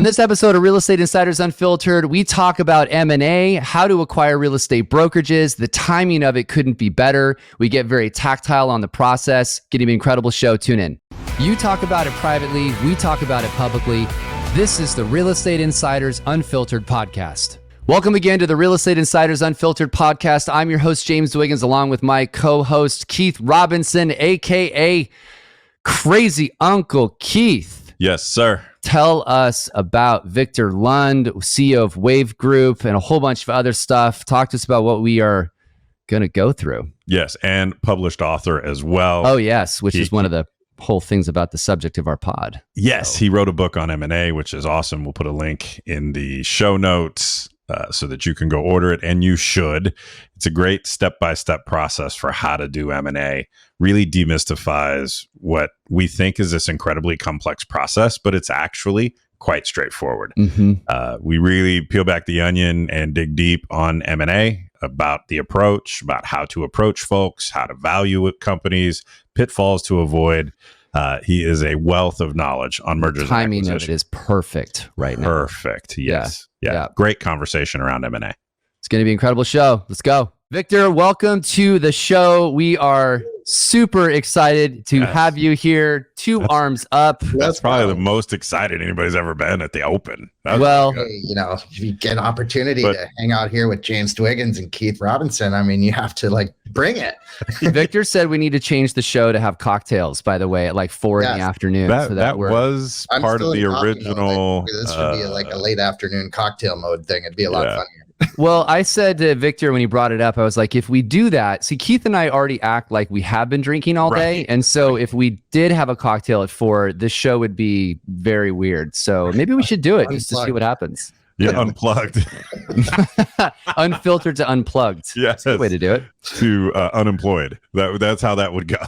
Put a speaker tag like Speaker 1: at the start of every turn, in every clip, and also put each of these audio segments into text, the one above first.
Speaker 1: On this episode of Real Estate Insiders Unfiltered, we talk about M&A, how to acquire real estate brokerages. The timing of it couldn't be better. We get very tactile on the process. Getting an incredible show. Tune in. You talk about it privately. We talk about it publicly. This is the Real Estate Insiders Unfiltered podcast. Welcome again to the Real Estate Insiders Unfiltered podcast. I'm your host, James Dwiggins, along with my co-host, Keith Robinson, a.k.a. Crazy Uncle Keith.
Speaker 2: Yes, sir.
Speaker 1: Tell us about Victor Lund, CEO of WAV Group, and a whole bunch of other stuff. Talk to us about what we are going to go through.
Speaker 2: Yes, and published author as well.
Speaker 1: Oh, yes, which is one of the whole things about the subject of our pod.
Speaker 2: Yes, he wrote a book on M&A, which is awesome. We'll put a link in the show notes so that you can go order it, and you should. It's a great step-by-step process for how to do M&A. Really demystifies what we think is this incredibly complex process, but it's actually quite straightforward. We really peel back the onion and dig deep on M&A, about the approach, about how to approach folks, how to value companies, pitfalls to avoid. He is a wealth of knowledge on mergers and acquisitions.
Speaker 1: Timing of it is perfect right now.
Speaker 2: Perfect. Yes. Yeah. Great conversation around M&A.
Speaker 1: It's going to be an incredible show. Let's go. Victor, welcome to the show. We are super excited to have you here. Arms up.
Speaker 2: That's probably the most excited anybody's ever been at the Open.
Speaker 1: Well,
Speaker 3: if you get an opportunity to hang out here with James Dwiggins and Keith Robinson, I mean, you have to bring it.
Speaker 1: Victor said we need to change the show to have cocktails, by the way, at 4 in the afternoon.
Speaker 2: That was part of the original.
Speaker 3: This would be a late afternoon cocktail mode thing. It'd be a lot funnier.
Speaker 1: Well, I said to Victor when he brought it up, I was like, if we do that, see, Keith and I already act like we have been drinking all day. And so if we did have a cocktail at 4, this show would be very weird. So maybe we should do it just to see what happens.
Speaker 2: Yeah, unplugged.
Speaker 1: Unfiltered to unplugged.
Speaker 2: Yeah,
Speaker 1: that's a good way to do it.
Speaker 2: To unemployed. That's how that would go.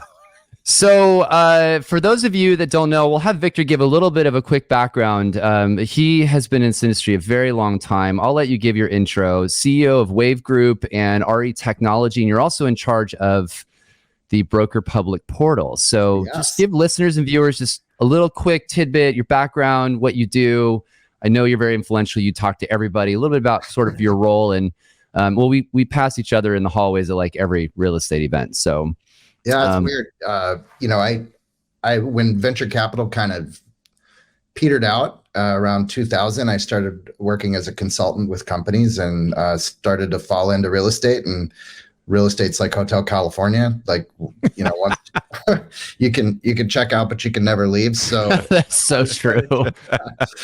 Speaker 1: So for those of you that don't know, we'll have Victor give a little bit of a quick background. He has been in this industry a very long time. I'll let you give your intro. CEO of WAV Group and RE Technology, and you're also in charge of the Broker Public Portal. So just give listeners and viewers just a little quick tidbit, your background, what you do. I know you're very influential. You talk to everybody, a little bit about sort of your role. And we pass each other in the hallways at every real estate event. So
Speaker 3: yeah, it's weird. I when venture capital kind of petered out around 2000, I started working as a consultant with companies and started to fall into real estate. And real estate's like Hotel California. Once you can check out, but you can never leave. So
Speaker 1: that's so true.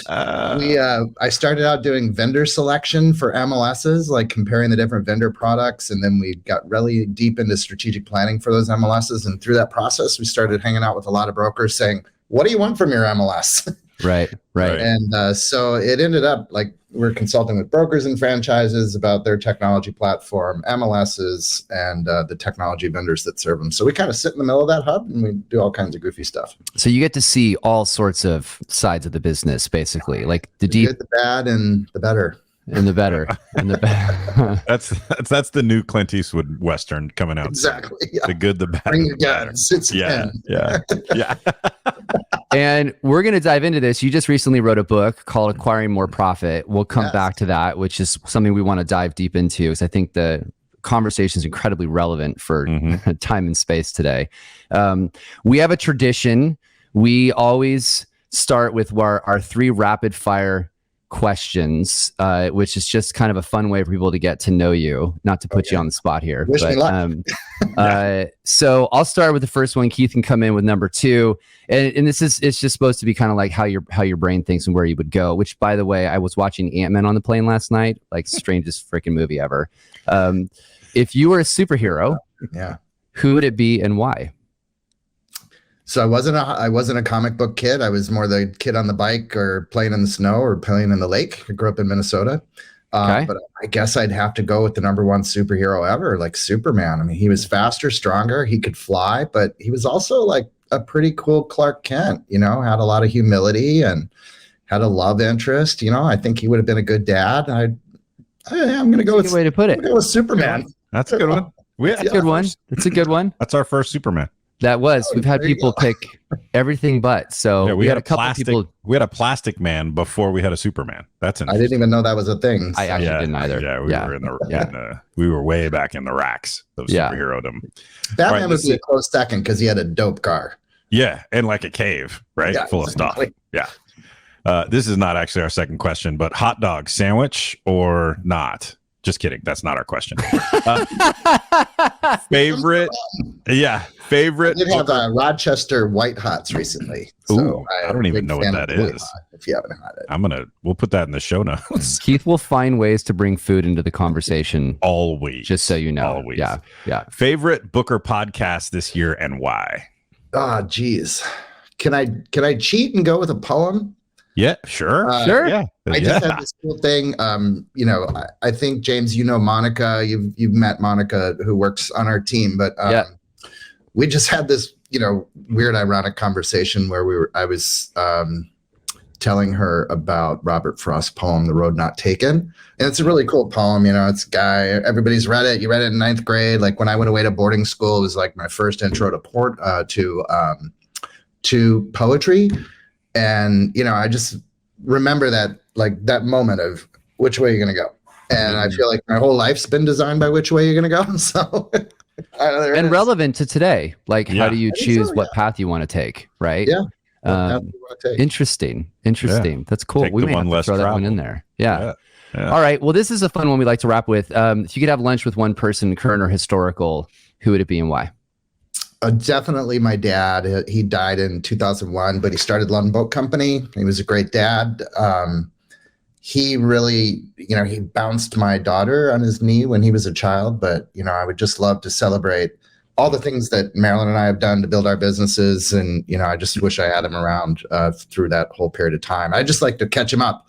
Speaker 3: I started out doing vendor selection for MLSs, comparing the different vendor products. And then we got really deep into strategic planning for those MLSs. And through that process, we started hanging out with a lot of brokers saying, what do you want from your MLS?
Speaker 1: Right.
Speaker 3: And so it ended up we're consulting with brokers and franchises about their technology platform, MLSs, and the technology vendors that serve them. So we kind of sit in the middle of that hub and we do all kinds of goofy stuff.
Speaker 1: So you get to see all sorts of sides of the business, basically, the deep,
Speaker 3: good, the bad, and the better.
Speaker 1: And the better. And the better.
Speaker 2: That's the new Clint Eastwood Western coming out.
Speaker 3: Exactly. Yeah.
Speaker 2: The good, the bad.
Speaker 3: Bring your guns.
Speaker 2: Yeah.
Speaker 1: And we're going to dive into this. You just recently wrote a book called Acquiring More Profit. We'll come back to that, which is something we want to dive deep into because I think the conversation is incredibly relevant for time and space today. We have a tradition. We always start with our 3 rapid fire questions, which is just kind of a fun way for people to get to know you, not to put you on the spot here.
Speaker 3: Wish me luck.
Speaker 1: So I'll start with the first one. Keith can come in with number 2. And it's just supposed to be kind of how your brain thinks and where you would go, which, by the way, I was watching Ant-Man on the plane last night, strangest freaking movie ever. If you were a superhero, who would it be and why?
Speaker 3: So I wasn't a comic book kid. I was more the kid on the bike or playing in the snow or playing in the lake. I grew up in Minnesota. But I guess I'd have to go with the number 1 superhero ever, Superman. I mean, he was faster, stronger. He could fly, but he was also a pretty cool Clark Kent, had a lot of humility and had a love interest. I think he would have been a good dad. I'm going to go with
Speaker 1: a good way to put it.
Speaker 3: Go with Superman.
Speaker 2: That's a good one.
Speaker 1: That's a good one. That's a good one.
Speaker 2: That's our first Superman.
Speaker 1: That was. We've had people pick everything but. So
Speaker 2: Yeah,
Speaker 1: we had a couple people.
Speaker 2: We had a plastic man before we had a Superman. That's
Speaker 3: I
Speaker 2: interesting.
Speaker 3: didn't even know that was a thing.
Speaker 1: I actually didn't either.
Speaker 2: Yeah, we were way back in the racks of superhero-dom.
Speaker 3: Batman would be a close second because he had a dope car.
Speaker 2: Yeah, and like a cave, right?
Speaker 3: Yeah,
Speaker 2: Full of stuff. Yeah. This is not actually our second question, but hot dog sandwich or not? Just kidding. That's not our question. Favorite? Yeah. Favorite?
Speaker 3: I did have Rochester White Hots recently.
Speaker 2: So I don't even know what that is.
Speaker 3: If you haven't had it.
Speaker 2: We'll put that in the show notes.
Speaker 1: Keith will find ways to bring food into the conversation.
Speaker 2: Always.
Speaker 1: Just so you know.
Speaker 2: Always.
Speaker 1: Yeah.
Speaker 2: Favorite Booker podcast this year and why?
Speaker 3: Oh, geez. Can I cheat and go with a poem?
Speaker 2: Yeah, sure.
Speaker 1: Sure.
Speaker 2: Yeah.
Speaker 3: I just had this cool thing. I think, James, Monica. You've met Monica, who works on our team, but we just had this, weird, ironic conversation where I was telling her about Robert Frost's poem, "The Road Not Taken," and it's a really cool poem. It's a guy. Everybody's read it. You read it in 9th grade. Like when I went away to boarding school, it was like my first intro to poetry. And, I just remember that moment of which way you're going to go. And I feel like my whole life's been designed by which way you're going to go. So,
Speaker 1: and relevant to today. Like, how do you choose what path you want to take? Right.
Speaker 3: Yeah.
Speaker 1: Interesting. That's cool.
Speaker 2: Take
Speaker 1: we may have to throw that one in there. Yeah. All right. Well, this is a fun one we like to wrap with. If you could have lunch with one person, current or historical, who would it be and why?
Speaker 3: Definitely my dad. He died in 2001, but he started Lund Boat Company. He was a great dad. He really, he bounced my daughter on his knee when he was a child. But, I would just love to celebrate all the things that Marilyn and I have done to build our businesses. And, I just wish I had him around through that whole period of time. I just like to catch him up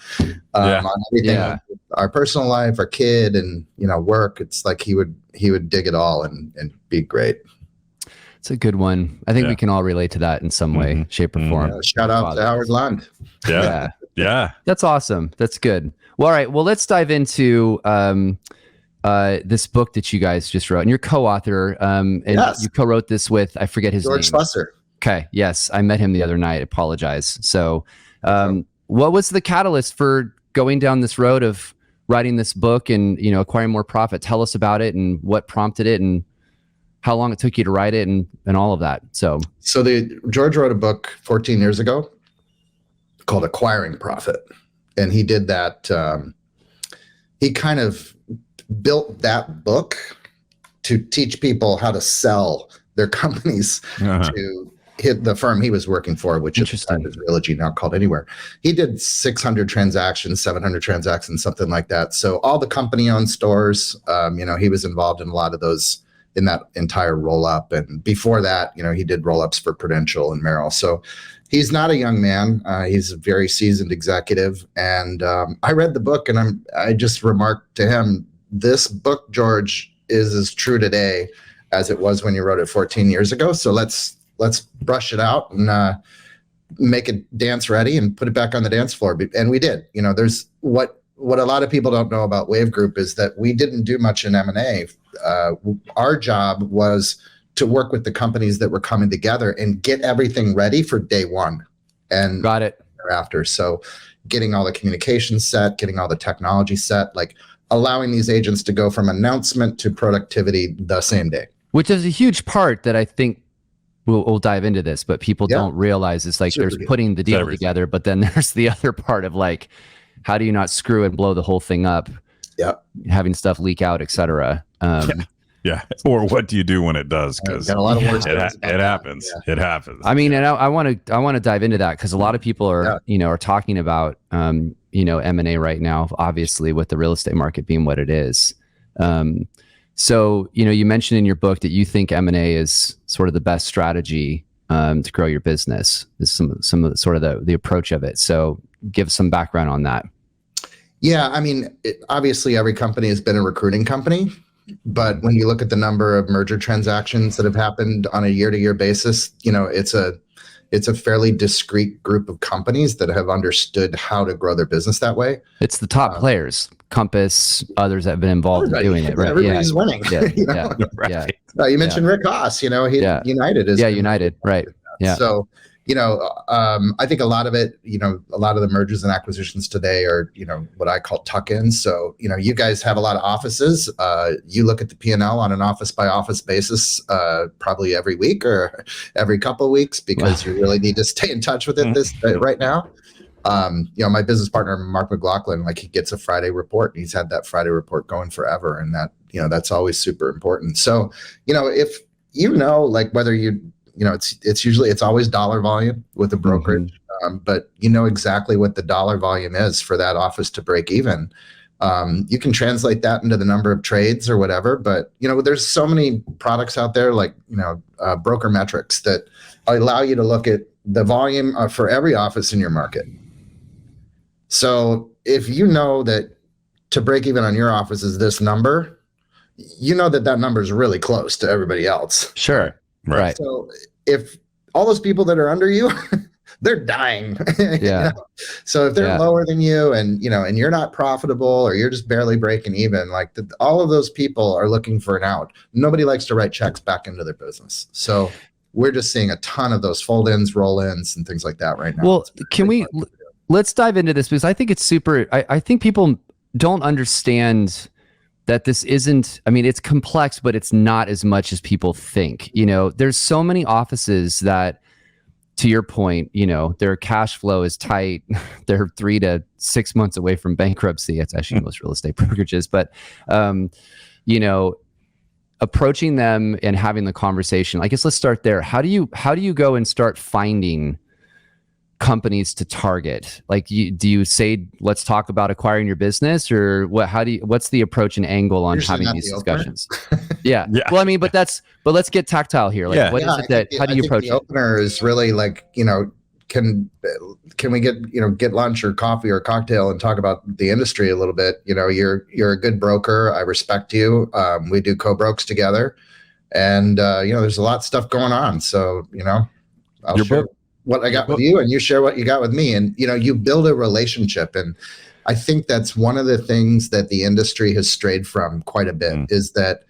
Speaker 3: on everything, our personal life, our kid, and, work. It's like he would dig it all and be great.
Speaker 1: It's a good one. I think we can all relate to that in some way, shape, or form.
Speaker 3: Shout out to Howard Lund.
Speaker 2: Yeah.
Speaker 1: That's awesome. That's good. Well, all right. Well, let's dive into this book that you guys just wrote. And you're co-author. And you co-wrote this with, I forget his
Speaker 3: George
Speaker 1: name.
Speaker 3: Slusser.
Speaker 1: Okay. Yes. I met him the other night. I apologize. So what was the catalyst for going down this road of writing this book and, acquiring more profit? Tell us about it and what prompted it and how long it took you to write it and all of that. So
Speaker 3: George wrote a book 14 years ago called Acquiring Profit. And he did that. He kind of built that book to teach people how to sell their companies to hit the firm he was working for, which is Realogy, now called Anywhere. He did 600 transactions, 700 transactions, something like that. So all the company-owned stores, he was involved in a lot of those in that entire roll-up. And before that, he did roll-ups for Prudential and Merrill. So he's not a young man. He's a very seasoned executive. And I read the book and I just remarked to him, this book, George, is as true today as it was when you wrote it 14 years ago. So let's brush it out and make it dance ready and put it back on the dance floor. And we did. There's what a lot of people don't know about WAV Group is that we didn't do much in M&A. Our job was to work with the companies that were coming together and get everything ready for day one. And
Speaker 1: got it.
Speaker 3: Thereafter. So getting all the communications set, getting all the technology set, like allowing these agents to go from announcement to productivity the same day. Which
Speaker 1: is a huge part that I think we'll dive into this, but people don't realize it's like there's putting the deal together, but then there's the other part of like, how do you not screw and blow the whole thing up? Having stuff leak out, etc.
Speaker 2: Or what do you do when it does? Because
Speaker 3: a lot of words.
Speaker 2: It happens. It happens.
Speaker 1: I mean, and I want to dive into that because a lot of people are are talking about M&A right now, obviously with the real estate market being what it is. So you mentioned in your book that you think M&A is sort of the best strategy to grow your business. Is some of the, sort of the approach of it. So give some background on that.
Speaker 3: Yeah, I mean, obviously every company has been a recruiting company, but when you look at the number of merger transactions that have happened on a year-to-year basis, it's a fairly discrete group of companies that have understood how to grow their business that way.
Speaker 1: It's the top players, Compass, others that have been involved in doing it, right?
Speaker 3: Everybody's winning.
Speaker 1: Yeah,
Speaker 3: you know?
Speaker 2: Right.
Speaker 3: You mentioned Rick Haas, you know, United is
Speaker 1: United, right? Yeah.
Speaker 3: So, you know, I think a lot of it, you know, a lot of the mergers and acquisitions today are, you know, what I call tuck-ins. So, you know, you guys have a lot of offices. You look at the P&L on an office by office basis, probably every week or every couple of weeks, because you really need to stay in touch with it right now. You know, my business partner, Mark McLaughlin, like he gets a Friday report, and he's had that Friday report going forever. And that, you know, that's always super important. So, you know, if you know, like whether you know, it's always dollar volume with a brokerage, but you know exactly what the dollar volume is for that office to break even. You can translate that into the number of trades or whatever, but you know, there's so many products out there like, you know, broker metrics that allow you to look at the volume for every office in your market. So if you know that to break even on your office is this number, you know that number is really close to everybody else.
Speaker 1: Sure. Right.
Speaker 3: So if all those people that are under you, they're dying.
Speaker 1: Yeah.
Speaker 3: You know? So if they're lower than you and, you know, and you're not profitable or you're just barely breaking even, like all of those people are looking for an out. Nobody likes to write checks back into their business. So we're just seeing a ton of those fold-ins, roll-ins and things like that right now.
Speaker 1: Well, let's dive into this because I think it's super, I think people don't understand that this isn't, I mean, it's complex, but it's not as much as people think. You know, there's so many offices that, to your point, you know, their cash flow is tight. They're 3 to 6 months away from bankruptcy. It's actually most real estate brokerages, but, you know, approaching them and having the conversation, I guess let's start there. How do you go and start finding companies to target? Like, do you say, let's talk about acquiring your business, or what? What's the approach and angle on having these discussions? Yeah. Well, I mean, but let's get tactile here. Like, what is it that? How do you approach it?
Speaker 3: The opener is really like, you know, can we get lunch or coffee or cocktail and talk about the industry a little bit? You know, you're a good broker. I respect you. We do co-brokes together, and you know, there's a lot of stuff going on. So, you know, I'll share what I got with you, and you share what you got with me, and you know, you build a relationship. And I think that's one of the things that the industry has strayed from quite a bit, is that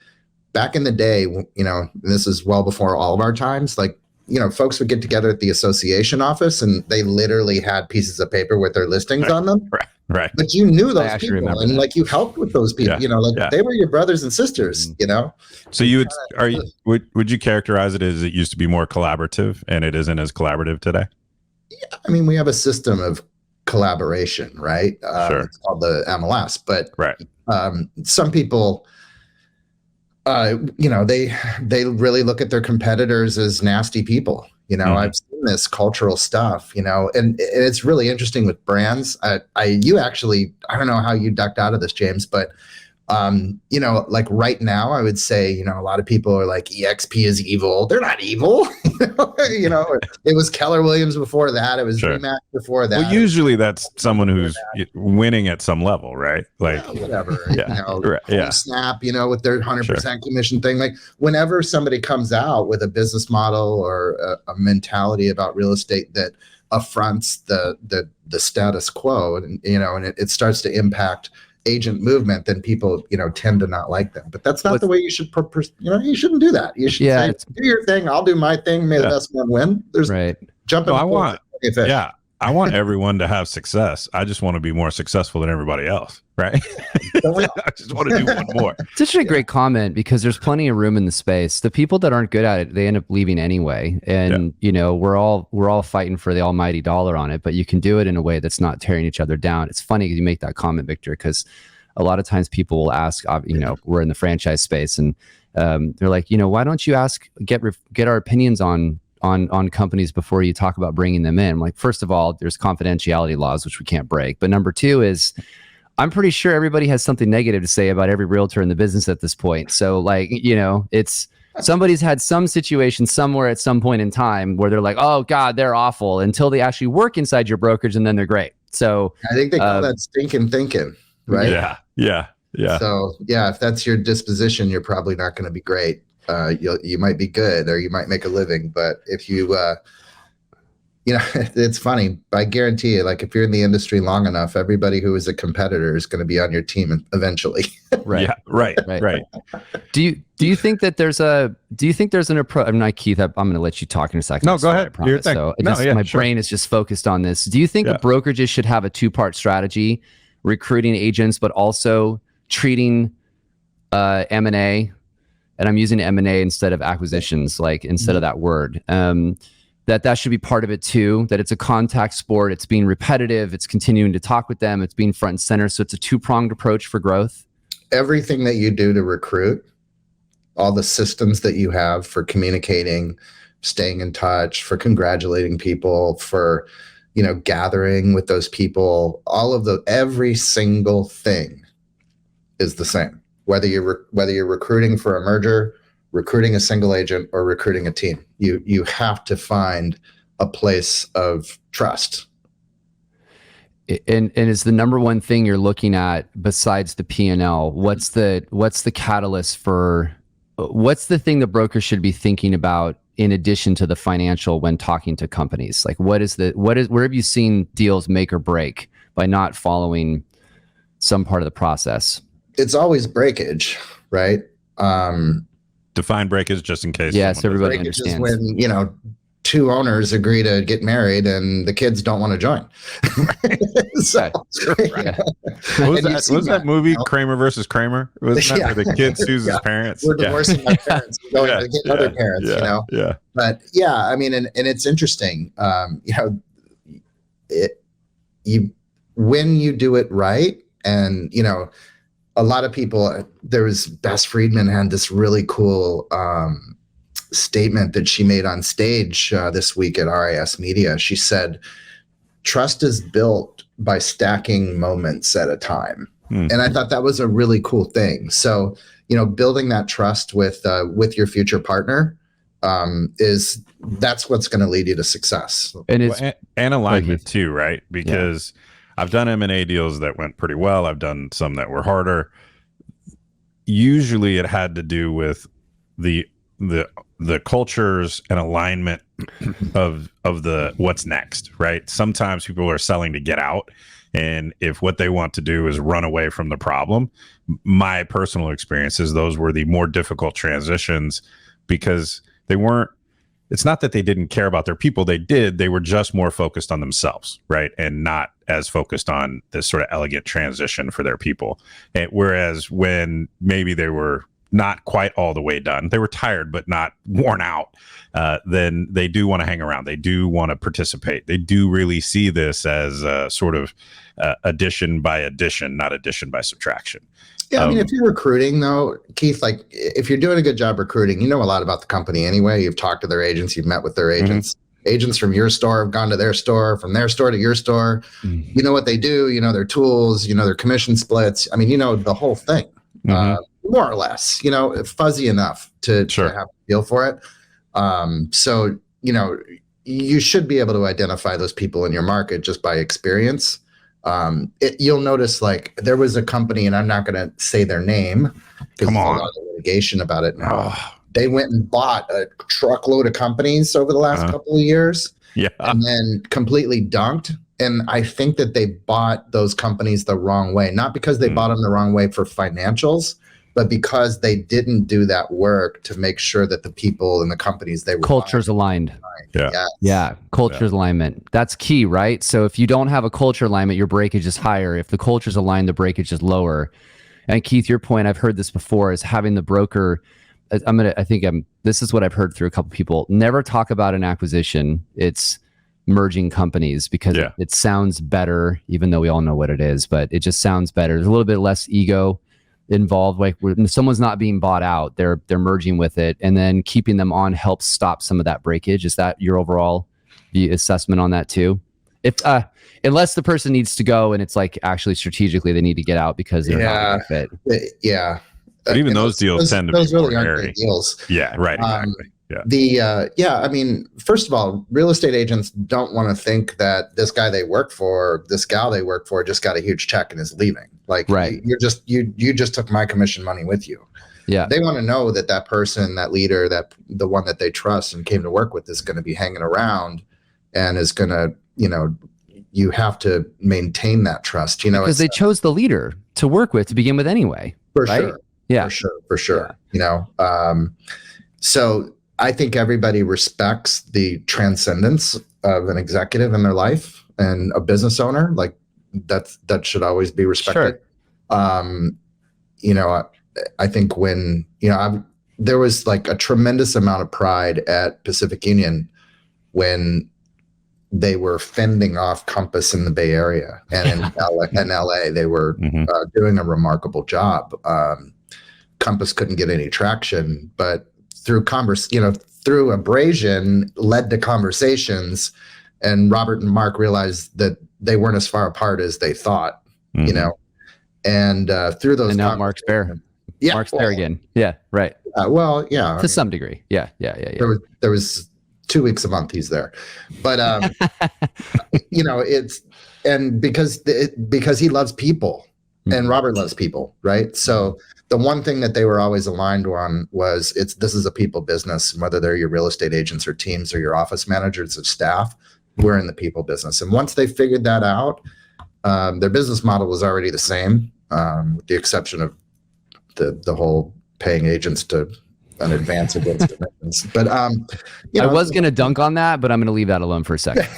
Speaker 3: back in the day, you know, this is well before all of our times, like, you know, folks would get together at the association office and they literally had pieces of paper with their listings on them.
Speaker 2: Right.
Speaker 3: But you knew those people, and like you helped with those people, you know, like they were your brothers and sisters, you know?
Speaker 2: So would you characterize it as it used to be more collaborative and it isn't as collaborative today?
Speaker 3: Yeah. I mean, we have a system of collaboration, right?
Speaker 2: Sure.
Speaker 3: It's called the MLS, but some people, you know, they really look at their competitors as nasty people. You know, I've seen this cultural stuff, you know, and it's really interesting with brands. I don't know how you ducked out of this, James, but, you know, like right now, I would say, you know, a lot of people are like, EXP is evil. They're not evil. You know, it was Keller Williams before that. It was Remax before that.
Speaker 2: Well, usually that's someone who's winning at some level, right? Like
Speaker 3: whatever, you know, Snap, you know, with their 100% commission thing. Like whenever somebody comes out with a business model or a mentality about real estate that affronts the status quo, and you know, and it starts to impact agent movement, then people, you know, tend to not like them. But that's not the way you should, you know, you shouldn't do that. You should say, do your thing, I'll do my thing, may the best one win. There's jumping.
Speaker 2: I want everyone to have success. I just want to be more successful than everybody else, right? I just want to do one more.
Speaker 1: It's such a great comment because there's plenty of room in the space. The people that aren't good at it, they end up leaving anyway. And you know, we're all fighting for the almighty dollar on it, but you can do it in a way that's not tearing each other down. It's funny you make that comment, Victor, because a lot of times people will ask, you know, we're in the franchise space, and they're like, you know, why don't you get our opinions on companies before you talk about bringing them in? I'm like, first of all, there's confidentiality laws, which we can't break. But number two is, I'm pretty sure everybody has something negative to say about every realtor in the business at this point. So like, you know, it's somebody's had some situation somewhere at some point in time where they're like, oh God, they're awful, until they actually work inside your brokerage, and then they're great. So
Speaker 3: I think they call that stinking thinking, right?
Speaker 2: Yeah.
Speaker 3: So yeah, if that's your disposition, you're probably not going to be great. You might be good, or you might make a living, but if you it's funny. I guarantee you, like if you're in the industry long enough, everybody who is a competitor is going to be on your team eventually.
Speaker 1: Right.
Speaker 2: Yeah. Right.
Speaker 1: Do you think that there's an approach? I'm not Keith. I'm going to let you talk in a second.
Speaker 2: No, go ahead.
Speaker 1: I promise. So my brain is just focused on this. Do you think brokerages should have a two-part strategy, recruiting agents, but also treating M&A, and I'm using M&A instead of acquisitions, like instead of that word, that should be part of it too, that it's a contact sport, it's being repetitive, it's continuing to talk with them, it's being front and center. So it's a two-pronged approach for growth. Everything
Speaker 3: that you do to recruit, all the systems that you have for communicating, staying in touch, for congratulating people, for, gathering with those people, every single thing is the same. Whether you're recruiting for a merger, recruiting a single agent, or recruiting a team, you have to find a place of trust.
Speaker 1: And is the number one thing you're looking at besides the P&L? What's the catalyst for? What's the thing the broker should be thinking about in addition to the financial when talking to companies? Like where have you seen deals make or break by not following some part of the process?
Speaker 3: It's always breakage, right?
Speaker 2: Define breakage just in case.
Speaker 1: Yes, everybody
Speaker 3: breakage
Speaker 1: understands.
Speaker 3: Is when, two owners agree to get married and the kids don't want to join. So,
Speaker 2: What was that movie, Kramer versus Kramer? Wasn't that where the kid sues his parents?
Speaker 3: We're divorcing my parents and going to get other parents,
Speaker 2: Yeah.
Speaker 3: But I mean, and it's interesting, when you do it right, and, a lot of people, there was Bess Friedman had this really cool statement that she made on stage this week at RIS Media. She said, trust is built by stacking moments at a time. And I thought that was a really cool thing. So, building that trust with your future partner that's what's going to lead you to success.
Speaker 2: And alignment too, right? Because I've done M&A deals that went pretty well. I've done some that were harder. Usually it had to do with the cultures and alignment of the what's next, right? Sometimes people are selling to get out, and if what they want to do is run away from the problem, my personal experiences, those were the more difficult transitions because it's not that they didn't care about their people. They were just more focused on themselves, right? And not as focused on this sort of elegant transition for their people. And whereas when maybe they were not quite all the way done, they were tired but not worn out, then they do want to hang around. They do want to participate. They do really see this as a sort of addition by addition, not addition by subtraction.
Speaker 3: Yeah, I mean, if you're recruiting, though, Keith, like if you're doing a good job recruiting, you know a lot about the company anyway. You've talked to their agents, you've met with their agents. Agents from your store have gone to their store, from their store to your store. You know what they do, their tools, their commission splits. I mean, the whole thing, more or less, fuzzy enough to have a feel for it. So, you should be able to identify those people in your market just by experience. You'll notice, like, there was a company, and I'm not going to say their name because there's a lot of litigation about it now. They went and bought a truckload of companies over the last couple of years, and then completely dunked. And I think that they bought those companies the wrong way, not because they bought them the wrong way for financials, but because they didn't do that work to make sure that the people in the companies they were
Speaker 1: cultures aligned. Culture's alignment. That's key, right? So if you don't have a culture alignment, your breakage is higher. If the culture's aligned, the breakage is lower. And Keith, your point, I've heard this before, is having the broker. This is what I've heard through a couple people. Never talk about an acquisition. It's merging companies because it sounds better, even though we all know what it is, but it just sounds better. There's a little bit less ego involved. Like when someone's not being bought out, they're merging with it, and then keeping them on helps stop some of that breakage. Is that your overall assessment on that too? If unless the person needs to go and it's like actually strategically they need to get out because they're not a fit.
Speaker 2: But even those deals tend to be
Speaker 3: really
Speaker 2: more
Speaker 3: aren't good deals.
Speaker 2: Yeah, right. Exactly.
Speaker 3: I mean, first of all, real estate agents don't want to think that this guy they work for, this gal they work for, just got a huge check and is leaving. Like, you just took my commission money with you. Yeah, they want to know that person, that leader, that the one that they trust and came to work with is going to be hanging around and is going to, you have to maintain that trust,
Speaker 1: because they chose the leader to work with to begin with anyway.
Speaker 3: For
Speaker 1: right?
Speaker 3: sure.
Speaker 1: Yeah.
Speaker 3: For sure. Yeah. So I think everybody respects the transcendence of an executive in their life and a business owner. Like that should always be respected. Sure. I think when, there was like a tremendous amount of pride at Pacific Union when they were fending off Compass in the Bay Area, and in LA, they were doing a remarkable job. Compass couldn't get any traction, but through through abrasion led to conversations, and Robert and Mark realized that they weren't as far apart as they thought, and through those.
Speaker 1: And now Mark's there. Yeah, Mark's there again. Yeah, right.
Speaker 3: To
Speaker 1: some degree. Yeah.
Speaker 3: There was 2 weeks a month he's there, but it's, and because he loves people, and Robert loves people, right? So the one thing that they were always aligned on was this is a people business, and whether they're your real estate agents or teams or your office managers or staff, we're in the people business. And once they figured that out, their business model was already the same, with the exception of the whole paying agents to an advance against commitments. But
Speaker 1: I was going to dunk on that, but I'm going to leave that alone for a second.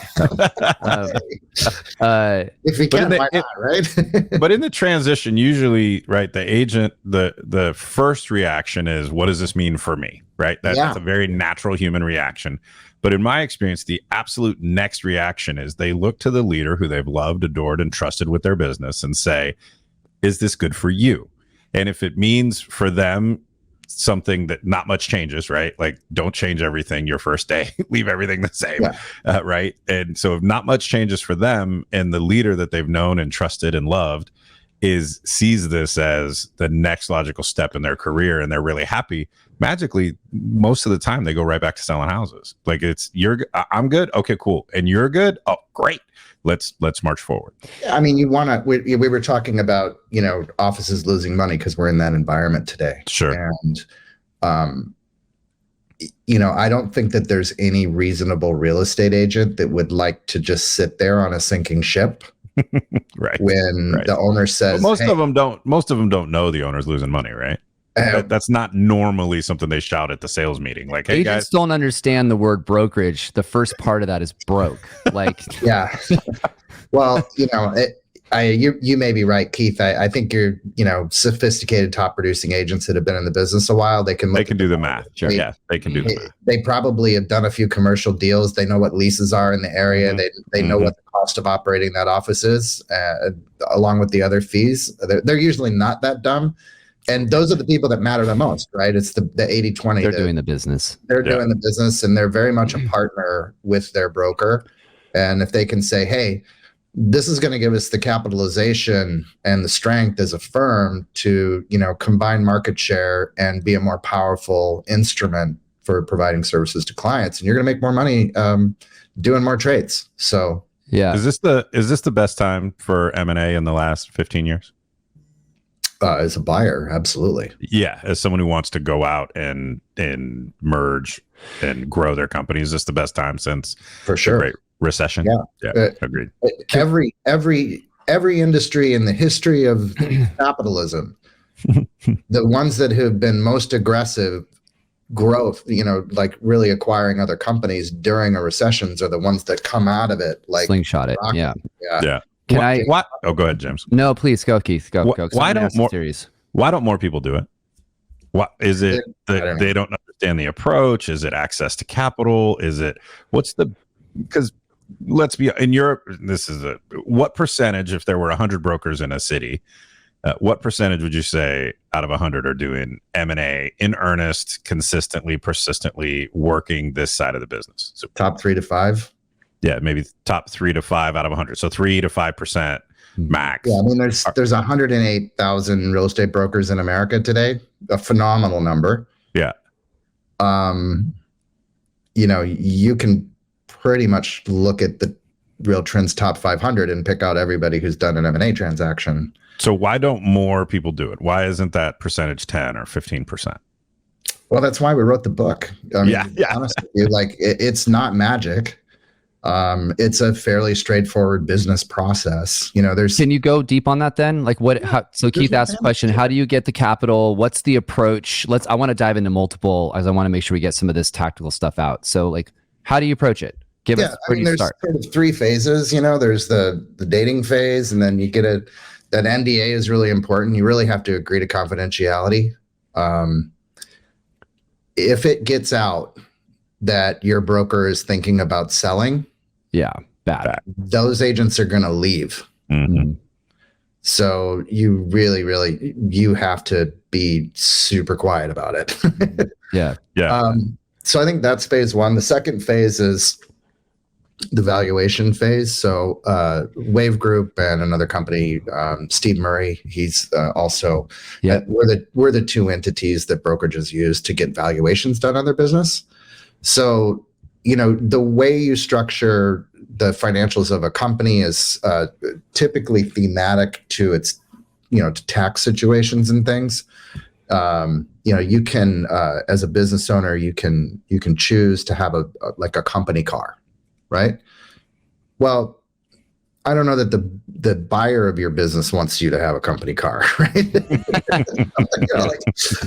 Speaker 1: So,
Speaker 3: if we can, why not, right?
Speaker 2: But in the transition, usually, right, the agent, the first reaction is, what does this mean for me? Right? That's a very natural human reaction. But in my experience, the absolute next reaction is they look to the leader who they've loved, adored, and trusted with their business and say, is this good for you? And if it means for them something that not much changes, right? Like, don't change everything your first day, leave everything the same, right? And so if not much changes for them, and the leader that they've known and trusted and loved sees this as the next logical step in their career, and they're really happy, magically, most of the time they go right back to selling houses. Like, I'm good. Okay, cool. And you're good. Oh, great. Let's march forward.
Speaker 3: I mean, we were talking about, offices losing money because we're in that environment today.
Speaker 2: Sure.
Speaker 3: And, I don't think that there's any reasonable real estate agent that would like to just sit there on a sinking ship.
Speaker 2: Right.
Speaker 3: When the owner says,
Speaker 2: but most of them don't know the owner's losing money, right? That's not normally something they shout at the sales meeting. Like, hey,
Speaker 1: agents
Speaker 2: guys,
Speaker 1: don't understand the word brokerage. The first part of that is broke. Like,
Speaker 3: yeah. Well, you may be right, Keith. I think you're, sophisticated, top producing agents that have been in the business a while. They can
Speaker 2: do the math. Sure. Yeah, they can do the math.
Speaker 3: They probably have done a few commercial deals. They know what leases are in the area. They know what the cost of operating that office is, along with the other fees. They're usually not that dumb. And those are the people that matter the most, right? It's the 80-20.
Speaker 1: They're doing the business.
Speaker 3: They're doing the business, and they're very much a partner with their broker. And if they can say, hey, this is going to give us the capitalization and the strength as a firm to, combine market share and be a more powerful instrument for providing services to clients, and you're going to make more money doing more trades. So,
Speaker 2: yeah. Is this the best time for M&A in the last 15 years?
Speaker 3: As a buyer, absolutely.
Speaker 2: Yeah, as someone who wants to go out and merge and grow their company, is this the best time since
Speaker 3: for sure
Speaker 2: the Great Recession?
Speaker 3: Yeah,
Speaker 2: agreed.
Speaker 3: Every industry in the history of capitalism, the ones that have been most aggressive growth, like really acquiring other companies during a recessions, are the ones that come out of it like
Speaker 1: slingshot it. Yeah.
Speaker 2: What? Oh, go ahead, James.
Speaker 1: No, please go, Keith. Go.
Speaker 2: Why don't more people do it? What is it that they don't understand the approach? Is it access to capital? Because let's be in Europe. What percentage, if there were 100 brokers in a city, what percentage would you say out of 100 are doing M&A in earnest, consistently, persistently working this side of the business? So
Speaker 3: top 3 to 5.
Speaker 2: Yeah, maybe top 3 to 5 out of 100. So 3 to 5% max.
Speaker 3: Yeah, I mean, there's 108,000 real estate brokers in America today. A phenomenal number.
Speaker 2: Yeah.
Speaker 3: You can pretty much look at the Real Trends top 500 and pick out everybody who's done an M&A transaction.
Speaker 2: So why don't more people do it? Why isn't that percentage 10 or 15%?
Speaker 3: Well, that's why we wrote the book. Honestly, it's not magic. It's a fairly straightforward business process.
Speaker 1: Can you go deep on that then? Like so Keith asked the question, how do you get the capital? What's the approach? I want to dive into multiple, as I want to make sure we get some of this tactical stuff out. So like, how do you approach it? Give us, where do you start?
Speaker 3: There's sort of three phases, there's the dating phase, and then you get that NDA is really important. You really have to agree to confidentiality. If it gets out that your broker is thinking about selling,
Speaker 1: bad.
Speaker 3: Those agents are going to leave.
Speaker 2: Mm-hmm.
Speaker 3: So you really, you have to be super quiet about it.
Speaker 1: Yeah.
Speaker 3: So I think that's phase one. The second phase is the valuation phase. So WAV Group and another company, Steve Murray, he's also, we're the two entities that brokerages use to get valuations done on their business. So, the way you structure the financials of a company is typically thematic to its, to tax situations and things. You can, as a business owner, you can choose to have a company car, right? Well, I don't know that the buyer of your business wants you to have a company car, right?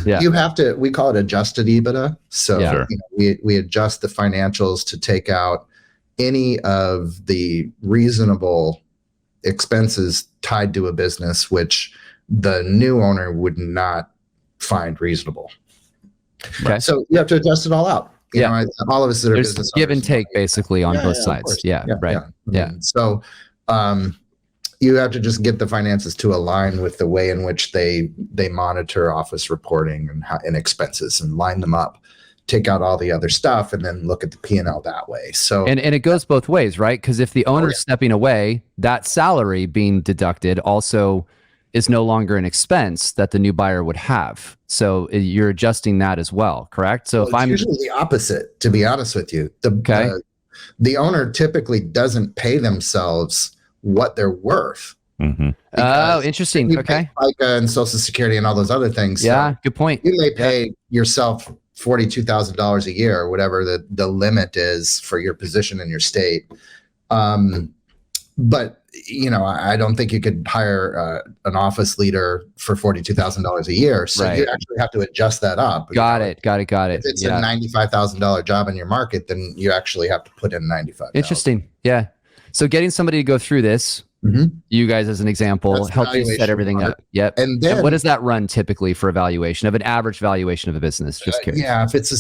Speaker 3: You have to, we call it adjusted EBITDA. So we adjust the financials to take out any of the reasonable expenses tied to a business, which the new owner would not find reasonable.
Speaker 1: Okay.
Speaker 3: So you have to adjust it all out. All of us that are
Speaker 1: There's
Speaker 3: business
Speaker 1: give
Speaker 3: owners,
Speaker 1: and take basically on both sides. Right.
Speaker 3: So you have to just get the finances to align with the way in which they monitor office reporting and expenses, and line them up, take out all the other stuff, and then look at the P&L that way. So
Speaker 1: and it goes both ways, right? Because if the owner's stepping away, that salary being deducted also is no longer an expense that the new buyer would have. So you're adjusting that as well, correct? So if I'm
Speaker 3: usually the opposite, to be honest with you, the owner typically doesn't pay themselves what they're worth.
Speaker 2: Mm-hmm.
Speaker 1: Oh, interesting. Okay.
Speaker 3: FICA and Social Security and all those other things.
Speaker 1: Yeah, good point.
Speaker 3: You may pay yourself $42,000 a year, or whatever the limit is for your position in your state. But I don't think you could hire an office leader for $42,000 a year. So you actually have to adjust that up.
Speaker 1: Got it.
Speaker 3: If it's a $95,000 job in your market, then you actually have to put in $95,000.
Speaker 1: Interesting. Yeah. So getting somebody to go through this, you guys as an example, help you set everything up. Yep. And then what does that run typically for evaluation of an average valuation of a business? Just curious.
Speaker 3: Yeah. If it's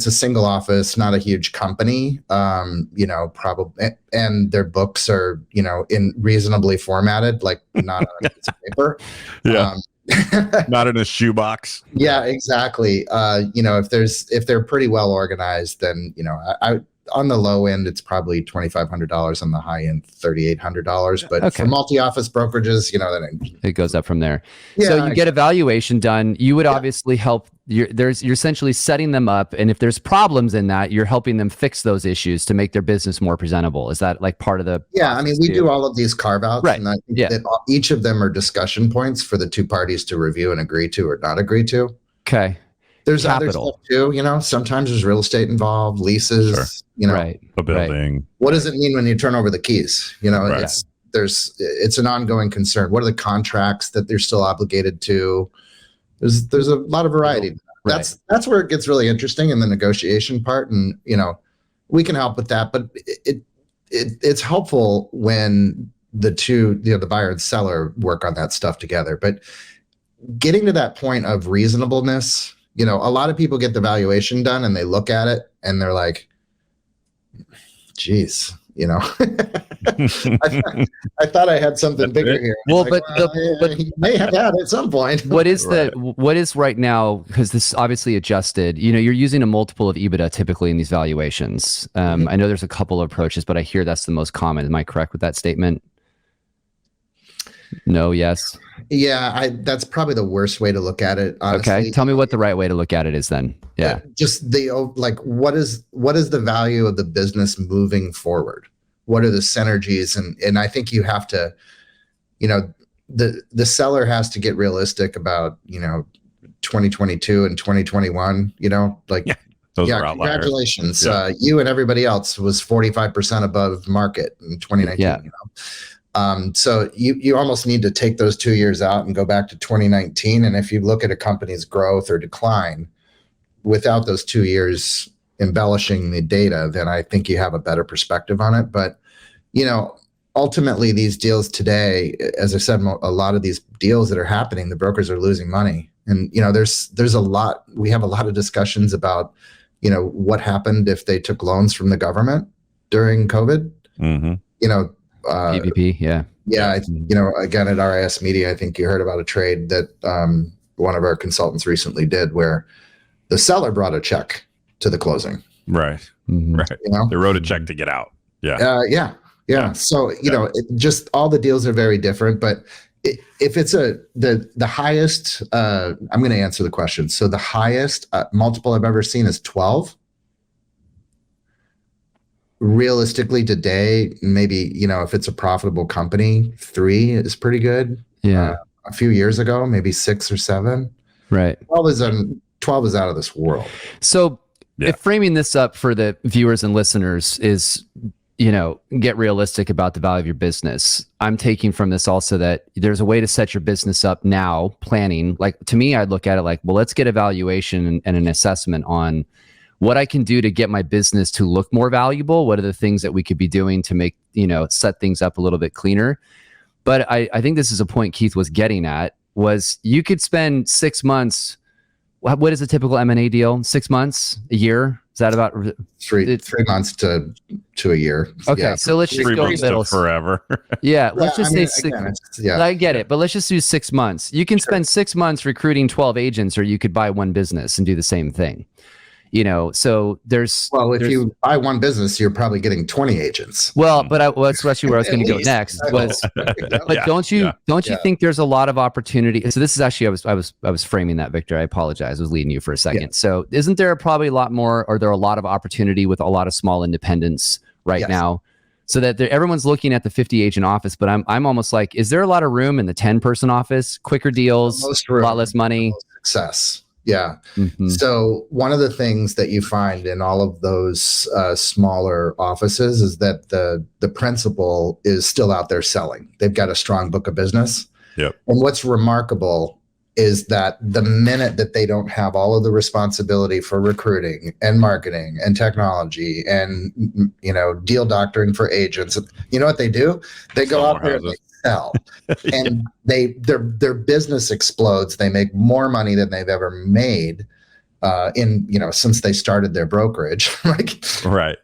Speaker 3: a single office, not a huge company, probably, and their books are, in reasonably formatted, like not on a piece of paper.
Speaker 2: Yeah. Not in a shoebox.
Speaker 3: Yeah, exactly. If they're pretty well organized, then, I on the low end, it's probably $2,500. On the high end, $3,800. But for multi-office brokerages,
Speaker 1: it goes up from there. Yeah, so you get a valuation done. You would obviously help. You're essentially setting them up, and if there's problems in that, you're helping them fix those issues to make their business more presentable. Is that like part of the? Yeah,
Speaker 3: I mean, we do all of these carve-outs, right? And I think that each of them are discussion points for the two parties to review and agree to or not agree to.
Speaker 1: Okay.
Speaker 3: There's other stuff too, sometimes there's real estate involved, leases,
Speaker 2: a building.
Speaker 3: Right. What does it mean when you turn over the keys? It's an ongoing concern. What are the contracts that they're still obligated to? There's a lot of variety. Right. That's where it gets really interesting in the negotiation part. And, we can help with that, but it's helpful when the two, the buyer and seller work on that stuff together. But getting to that point of reasonableness, a lot of people get the valuation done and they look at it and they're like, geez, I thought I had something bigger here.
Speaker 1: Well,
Speaker 3: but you may have had at some point.
Speaker 1: What is right now? Because this is obviously adjusted. You're using a multiple of EBITDA typically in these valuations. I know there's a couple of approaches, but I hear that's the most common. Am I correct with that statement? No, yes.
Speaker 3: Yeah, that's probably the worst way to look at it, honestly.
Speaker 1: Okay, tell me what the right way to look at it is then. Yeah. Just
Speaker 3: what is the value of the business moving forward? What are the synergies? And I think you have to, the seller has to get realistic about, 2022 and 2021,
Speaker 2: Those are outliers.
Speaker 3: Congratulations. You and everybody else was 45% above market in 2019.
Speaker 1: Yeah.
Speaker 3: You know? So you almost need to take those 2 years out and go back to 2019. And if you look at a company's growth or decline without those 2 years embellishing the data, then I think you have a better perspective on it. But, you know, ultimately these deals today, as I said, a lot of these deals that are happening, the brokers are losing money. And, you know, there's we have a lot of discussions about, you know, what happened if they took loans from the government during COVID.
Speaker 2: Mm-hmm.
Speaker 3: You know,
Speaker 1: PPP, yeah.
Speaker 3: You know, again, at RIS Media, I think you heard about a trade that one of our consultants recently did where the seller brought a check to the closing.
Speaker 2: Right.
Speaker 1: Mm-hmm.
Speaker 2: Right.
Speaker 3: You know?
Speaker 2: They wrote a check to get out. Yeah.
Speaker 3: Yeah. So, you know, just all the deals are very different, but if it's the highest, I'm going to answer the question. So the highest multiple I've ever seen is 12. Realistically today, maybe, you know, if it's a profitable company, 3 is pretty good.
Speaker 1: Yeah.
Speaker 3: A few years ago, maybe 6 or 7.
Speaker 1: Right.
Speaker 3: 12 is out of this world.
Speaker 1: So if framing this up for the viewers and listeners is, you know, get realistic about the value of your business. I'm taking from this also that there's a way to set your business up now, planning. Like, to me, I'd look at it like, well, let's get a valuation and an assessment on what I can do to get my business to look more valuable. What are the things that we could be doing to make, you know, set things up a little bit cleaner? But I think this is a point Keith was getting at, was you could spend 6 months. What is a typical M&A deal? 6 months, a year? Is that about
Speaker 3: 3 months to a year?
Speaker 1: Okay,
Speaker 3: Yeah.
Speaker 1: so let's just
Speaker 2: 3
Speaker 1: go
Speaker 2: months
Speaker 1: middle.
Speaker 2: to forever.
Speaker 1: Let's just say 6.
Speaker 3: Again,
Speaker 1: I get it, but let's just do 6 months. You can spend 6 months recruiting 12 agents, or you could buy one business and do the same thing. You know, so there's
Speaker 3: if you buy one business, you're probably getting 20 agents.
Speaker 1: Well, but that's actually where I was going to go next. But don't you think there's a lot of opportunity? So this is actually I was framing that, Victor. I apologize. I was leading you for a second. Yeah. So isn't there probably a lot more, or there are a lot of opportunity with a lot of small independents right now? So that everyone's looking at the 50 agent office, but I'm almost like, is there a lot of room in the 10-person office? Quicker deals, a lot less money,
Speaker 3: success. Yeah.
Speaker 1: Mm-hmm.
Speaker 3: So one of the things that you find in all of those smaller offices is that the principal is still out there selling. They've got a strong book of business.
Speaker 2: Yep.
Speaker 3: And what's remarkable is that the minute that they don't have all of the responsibility for recruiting and marketing and technology and, you know, deal doctoring for agents, you know what they do? They go out there and they sell. And their business explodes. They make more money than they've ever made since they started their brokerage.
Speaker 2: Right.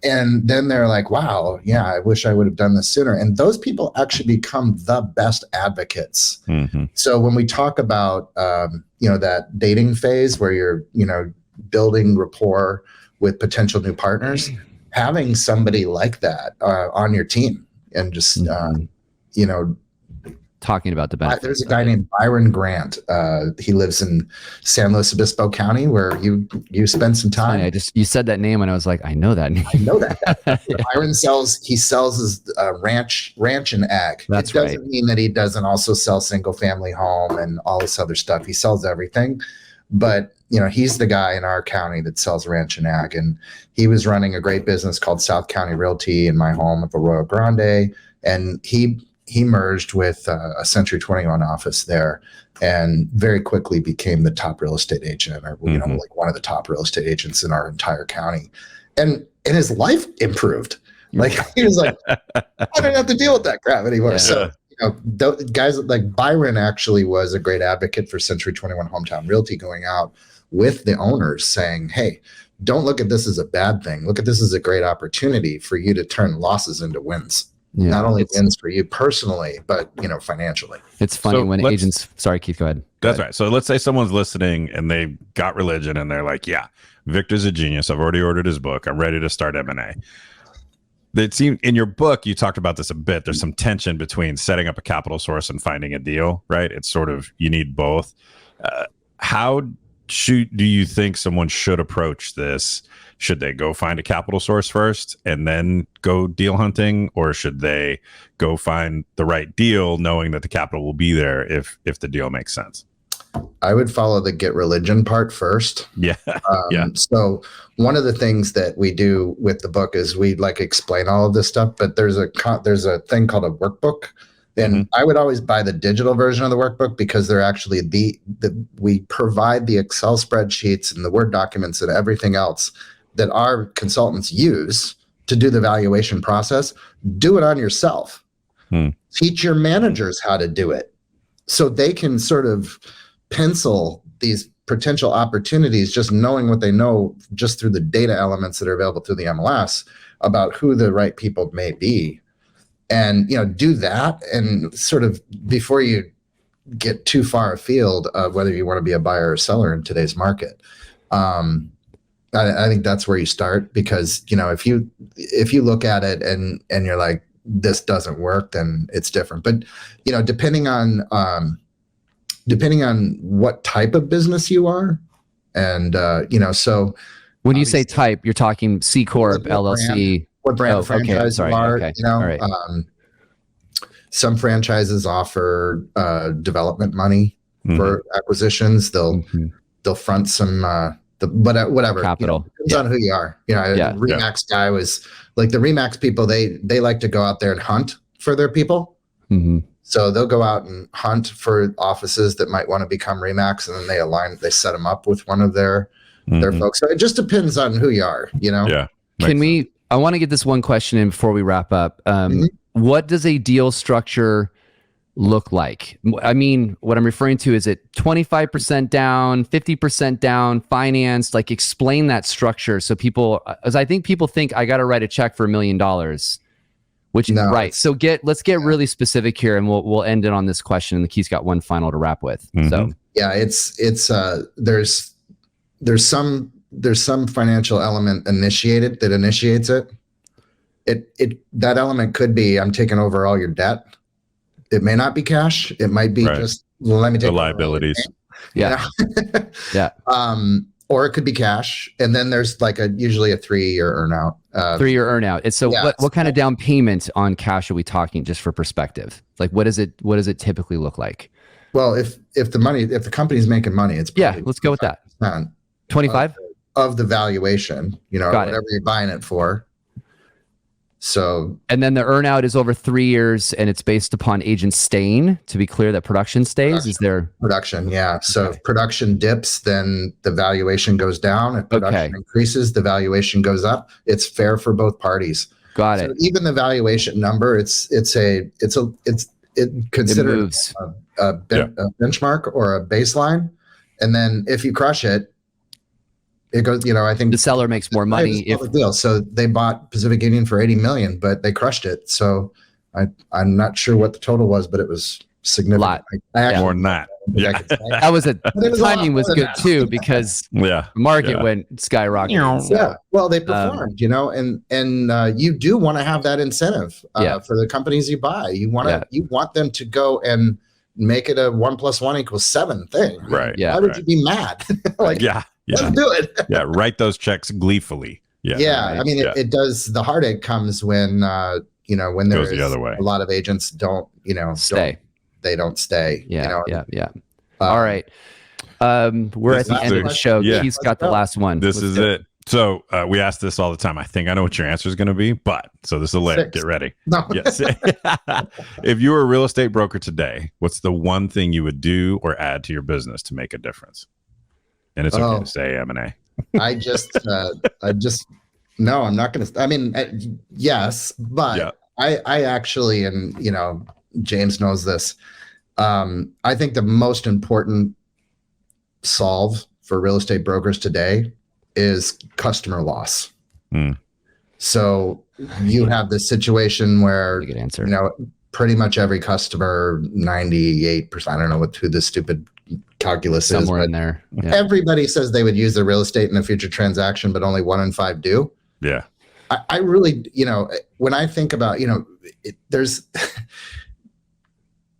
Speaker 3: And then they're like, wow, yeah, I wish I would have done this sooner. And those people actually become the best advocates. Mm-hmm. So when we talk about that dating phase where you're, you know, building rapport with potential new partners, having somebody like that on your team and just
Speaker 1: talking about the benefits.
Speaker 3: There's a guy named Byron Grant. He lives in San Luis Obispo County, where you spend some time.
Speaker 1: You said that name, and I was like, I know that name.
Speaker 3: I know that. Byron sells his ranch and ag.
Speaker 1: That's
Speaker 3: it doesn't mean that he doesn't also sell single family home and all this other stuff. He sells everything, but you know, he's the guy in our county that sells ranch and ag, and he was running a great business called South County Realty in my home at the Arroyo Grande, and he merged with a Century 21 office there and very quickly became the top real estate agent, or you know, like one of the top real estate agents in our entire county. And his life improved. Like he was like, I don't have to deal with that crap anymore. Yeah. So, you know, guys like Byron actually was a great advocate for Century 21 Hometown Realty, going out with the owners saying, hey, don't look at this as a bad thing. Look at this as a great opportunity for you to turn losses into wins. Yeah, not only wins for you personally, but you know, financially.
Speaker 1: It's funny when agents. Sorry, Keith, go ahead.
Speaker 2: That's right. So let's say someone's listening and they got religion and they're like, "Yeah, Victor's a genius. I've already ordered his book. I'm ready to start M&A." It seemed in your book you talked about this a bit. There's some tension between setting up a capital source and finding a deal, right? It's sort of you need both. How do you think someone should approach this? Should they go find a capital source first and then go deal hunting, or should they go find the right deal knowing that the capital will be there if the deal makes sense?
Speaker 3: I would follow the get religion part first.
Speaker 2: Yeah.
Speaker 3: So one of the things that we do with the book is we like explain all of this stuff, but there's a thing called a workbook. And I would always buy the digital version of the workbook because they're actually we provide the Excel spreadsheets and the Word documents and everything else that our consultants use to do the valuation process. Do it on yourself. Teach your managers how to do it so they can sort of pencil these potential opportunities, just knowing what they know just through the data elements that are available through the MLS about who the right people may be. And, do that, and sort of before you get too far afield of whether you want to be a buyer or seller in today's market. I think that's where you start, because, if you look at it and you're like, this doesn't work, then it's different. But, depending on what type of business you are, and, so.
Speaker 1: When you say type, you're talking C Corp, LLC.
Speaker 3: What brand franchise you are,
Speaker 1: All right.
Speaker 3: Some franchises offer development money for acquisitions. They'll front some whatever
Speaker 1: capital.
Speaker 3: Depends on who you are. Remax guy was like, the Remax people. They like to go out there and hunt for their people. So they'll go out and hunt for offices that might want to become Remax, and then they set them up with one of their folks. So it just depends on who you are.
Speaker 2: Yeah.
Speaker 1: I want to get this one question in before we wrap up. What does a deal structure look like? I mean, what I'm referring to, is it 25% down, 50% down, financed? Like, explain that structure so people, as I think people think I got to write a check for $1 million, which is right. So let's get really specific here, and we'll end it on this question. And Keith's got one final to wrap with. So
Speaker 3: yeah, it's there's some financial element that initiates it. That element could be, I'm taking over all your debt. It may not be cash. It might be just, let me take
Speaker 2: the liabilities.
Speaker 1: Yeah.
Speaker 3: Or it could be cash. And then there's like usually a 3-year earnout.
Speaker 1: 3-year earnout. And so what kind of down payment on cash are we talking, just for perspective? Like, what does it typically look like?
Speaker 3: Well, if the company's making money, it's
Speaker 1: let's go with that. 25
Speaker 3: of the valuation, whatever you're buying it for. So,
Speaker 1: and then the earnout is over 3 years, and it's based upon agents staying. To be clear, that production stays. Is there
Speaker 3: production? Yeah. So if production dips, then the valuation goes down. If production increases, the valuation goes up. It's fair for both parties.
Speaker 1: Got it.
Speaker 3: Even the valuation number, it's considered a benchmark or a baseline, and then if you crush it. It goes, I think
Speaker 1: the seller makes more money.
Speaker 3: So they bought Pacific Union for $80 million, but they crushed it. So I'm not sure what the total was, but it was significant.
Speaker 2: More than that.
Speaker 1: That was timing was good too, because the market went skyrocketing. So.
Speaker 3: Yeah. Well, they performed, and you do want to have that incentive for the companies you buy. You want them to go and make it a 1 + 1 = 7 thing.
Speaker 2: Right.
Speaker 3: Why would you be mad? Let's do it.
Speaker 2: Write those checks gleefully.
Speaker 3: I mean, it does. The heartache comes when when there
Speaker 2: the other way.
Speaker 3: A lot of agents don't
Speaker 1: stay.
Speaker 3: They don't stay.
Speaker 1: All right. We're at the end of the show. Keith's got the last one.
Speaker 2: This is it. So we ask this all the time. I think I know what your answer is going to be, so this is a layup. Get ready.
Speaker 3: No.
Speaker 2: Yes. If you were a real estate broker today, what's the one thing you would do or add to your business to make a difference? And it's okay to say M&A.
Speaker 3: I just no, I'm not going to. I mean, yes, but I actually, and James knows this. I think the most important solve for real estate brokers today is customer loss. So you have this situation where
Speaker 1: good answer.
Speaker 3: Pretty much every customer, 98%. I don't know who the stupid calculus
Speaker 1: somewhere
Speaker 3: is,
Speaker 1: in there.
Speaker 3: Everybody says they would use their real estate in a future transaction, but only 1 in 5 do.
Speaker 2: Yeah.
Speaker 3: I really, when I think about, there's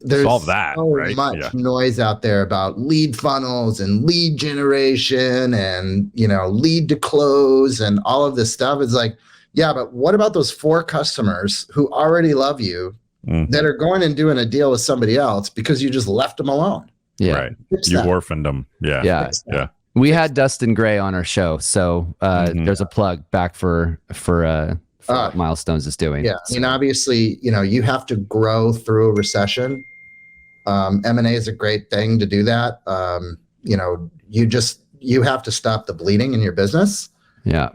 Speaker 2: solve that,
Speaker 3: so much noise out there about lead funnels and lead generation and, lead to close and all of this stuff. It's like, but what about those 4 customers who already love you that are going and doing a deal with somebody else because you just left them alone?
Speaker 1: Yeah.
Speaker 2: Right.
Speaker 3: Fix
Speaker 2: You
Speaker 3: that.
Speaker 2: orphaned them. Yeah.
Speaker 1: Yeah.
Speaker 3: Fix that.
Speaker 2: Yeah.
Speaker 1: We had Dustin Gray on our show, so there's a plug back for what Milestones is doing.
Speaker 3: Yeah, I mean, obviously, you have to grow through a recession. M&A is a great thing to do that. You have to stop the bleeding in your business.
Speaker 1: Yeah.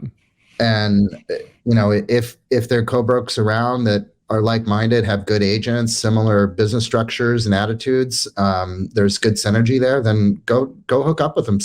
Speaker 3: And if there are co-brokes around that are like-minded, have good agents, similar business structures and attitudes, there's good synergy there, then go hook up with them.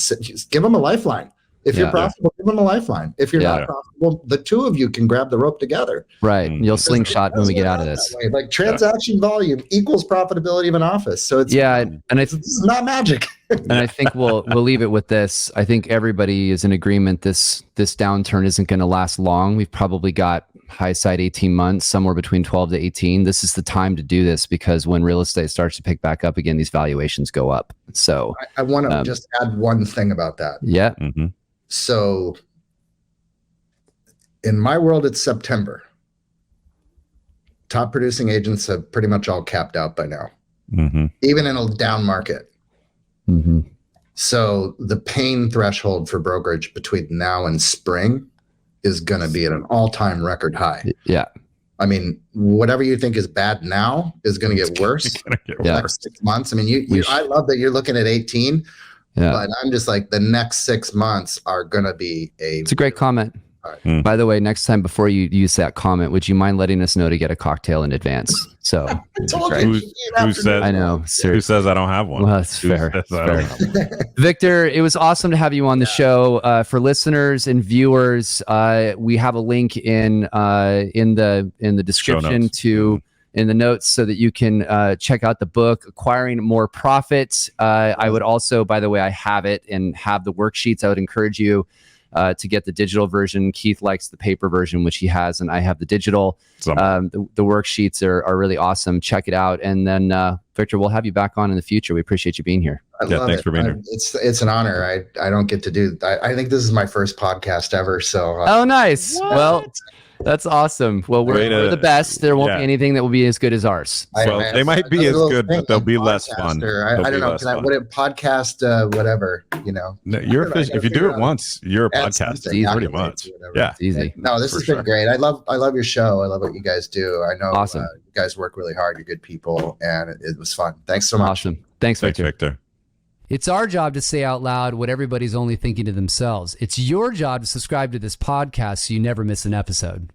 Speaker 3: Give them a lifeline. If you're profitable, give them a lifeline. If you're not profitable, the two of you can grab the rope together.
Speaker 1: Right. You'll slingshot when we get out of this.
Speaker 3: Like transaction volume equals profitability of an office. So it's it's not magic.
Speaker 1: And I think we'll leave it with this. I think everybody is in agreement this downturn isn't going to last long. We've probably got high side 18 months, somewhere between 12 to 18. This is the time to do this, because when real estate starts to pick back up again, these valuations go up. So
Speaker 3: I want to just add one thing about that.
Speaker 1: Yeah.
Speaker 2: Mm-hmm.
Speaker 3: So in my world, it's September. Top producing agents have pretty much all capped out by now, even in a down market.
Speaker 1: Mm-hmm.
Speaker 3: So the pain threshold for brokerage between now and spring is going to be at an all-time record high.
Speaker 1: Yeah.
Speaker 3: I mean, whatever you think is bad now is going to get worse in the next 6 months. I mean, I love that you're looking at 18. Yeah. But I'm just like, the next 6 months are going to be
Speaker 1: It's a great comment. By the way, next time before you use that comment, would you mind letting us know to get a cocktail in advance? So
Speaker 2: who says?
Speaker 1: I know. Seriously.
Speaker 2: Who says I don't have one?
Speaker 1: Well, that's fair. Victor, it was awesome to have you on the show. For listeners and viewers, we have a link in the description in the notes, so that you can check out the book, Acquiring More Profits. I would also, by the way, I have it and have the worksheets. I would encourage you to get the digital version. Keith likes the paper version, which he has, and I have the digital. The worksheets are really awesome. Check it out. And then, Victor, we'll have you back on in the future. We appreciate you being here.
Speaker 2: Thanks for being here.
Speaker 3: It's an honor. I don't get to do. I think this is my first podcast ever. So.
Speaker 1: Oh, nice. What? Well. That's awesome. Well, we're the best. There won't be anything that will be as good as ours.
Speaker 2: Well, they might be as good, but they'll be less fun.
Speaker 3: I don't know. What a podcast, whatever, No,
Speaker 2: if you do it once, you're a podcaster. Pretty much. Yeah,
Speaker 1: it's easy.
Speaker 3: No, this has been great. I love your show. I love what you guys do. I know
Speaker 1: awesome.
Speaker 3: You guys work really hard. You're good people, and it was fun. Thanks so much.
Speaker 1: Awesome. Thanks, Victor.
Speaker 4: It's our job to say out loud what everybody's only thinking to themselves. It's your job to subscribe to this podcast so you never miss an episode.